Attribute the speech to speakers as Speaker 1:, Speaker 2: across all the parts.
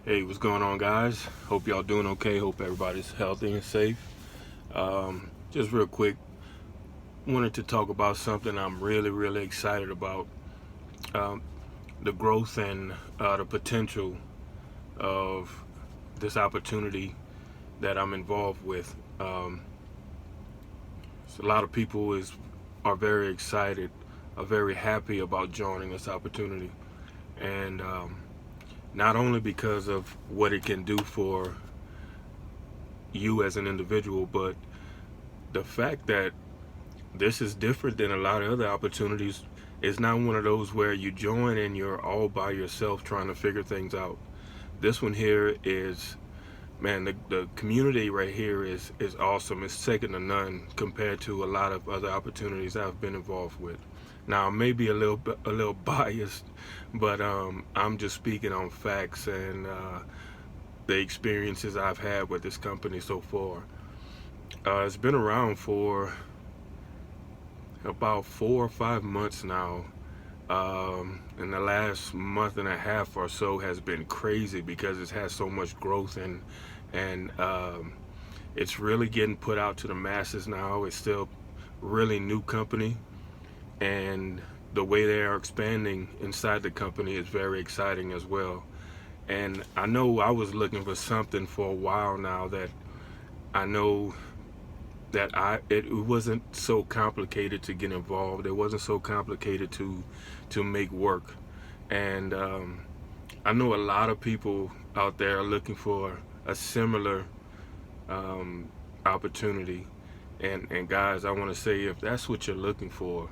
Speaker 1: Hey, what's going on, guys? Hope y'all doing okay. Hope everybody's healthy and safe. Just real quick, wanted to talk about something I'm really excited about. Um, the growth and the potential of this opportunity that I'm involved with. So a lot of people are very excited, are very happy about joining this opportunity, and not only because of what it can do for you as an individual, but the fact that this is different than a lot of other opportunities. It's not one of those where you join and you're all by yourself trying to figure things out. This one here is, man, the community right here is awesome. It's second to none compared to a lot of other opportunities I've been involved with. Now, I may be a little biased, but I'm just speaking on facts and the experiences I've had with this company so far. It's been around for about 4 or 5 months now. And the last month and a half or so has been crazy because it has so much growth and it's really getting put out to the masses now. It's still really new company, and the way they are expanding inside the company is very exciting as well. And I know I was looking for something for a while now that I know that it wasn't so complicated to get involved. It wasn't so complicated to make work. And I know a lot of people out there are looking for a similar opportunity. And guys, I want to say, if that's what you're looking for,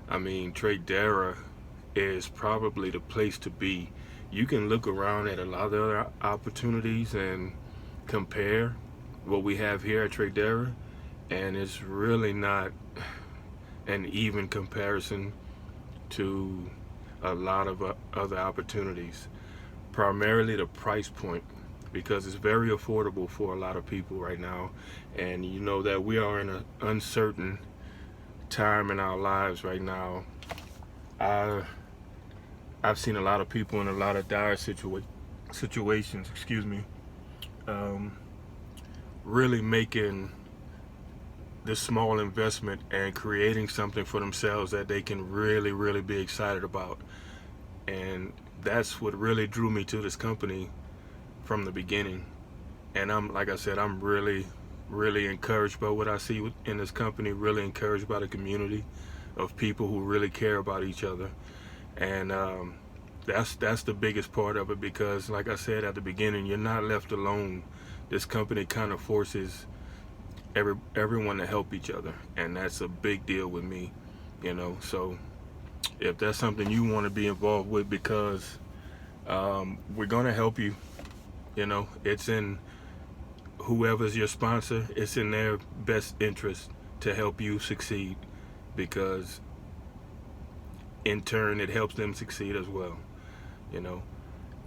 Speaker 1: I mean, Tradera is probably the place to be. You can look around at a lot of other opportunities and compare what we have here at Tradera, and it's really not an even comparison to a lot of other opportunities. Primarily the price point, because it's very affordable for a lot of people right now, and you know that we are in an uncertain time in our lives right now. I've seen a lot of people in a lot of dire situations, excuse me, really making this small investment and creating something for themselves that they can really be excited about. And that's what really drew me to this company from the beginning. And like I said, I'm really encouraged by what I see in this company, really encouraged by the community of people who really care about each other. And that's the biggest part of it, because like I said at the beginning, you're not left alone. This company kind of forces everyone to help each other, and that's a big deal with me, so if that's something you want to be involved with, because we're going to help you. It's in whoever's your sponsor, it's in their best interest to help you succeed, because in turn it helps them succeed as well.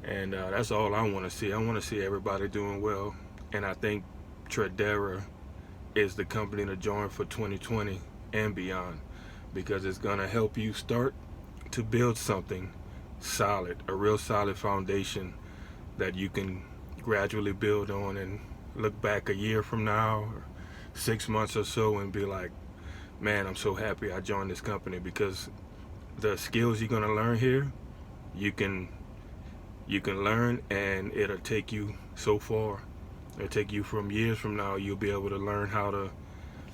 Speaker 1: And that's all I want to see. I want to see everybody doing well, and I think Tradera is the company to join for 2020 and beyond, because it's going to help you start to build something solid, a real solid foundation that you can gradually build on and look back a year from now or 6 months or so and be like, man, I'm so happy I joined this company, because the skills you're going to learn here, you can learn, and it'll take you so far. It'll take you from years from now, you'll be able to learn how to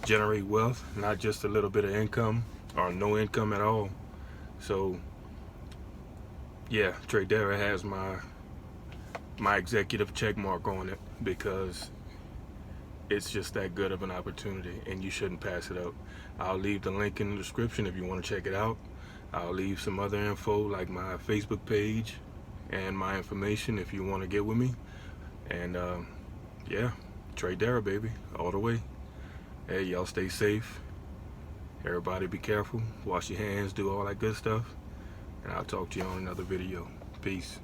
Speaker 1: generate wealth, not just a little bit of income or no income at all. So yeah, Tradera has my executive check mark on it, because it's just that good of an opportunity and you shouldn't pass it up. I'll leave the link in the description if you want to check it out. I'll leave some other info like my Facebook page and my information if you want to get with me. And yeah, Tradera, baby, all the way. Hey, y'all stay safe. Everybody be careful. Wash your hands, do all that good stuff. And I'll talk to you on another video. Peace.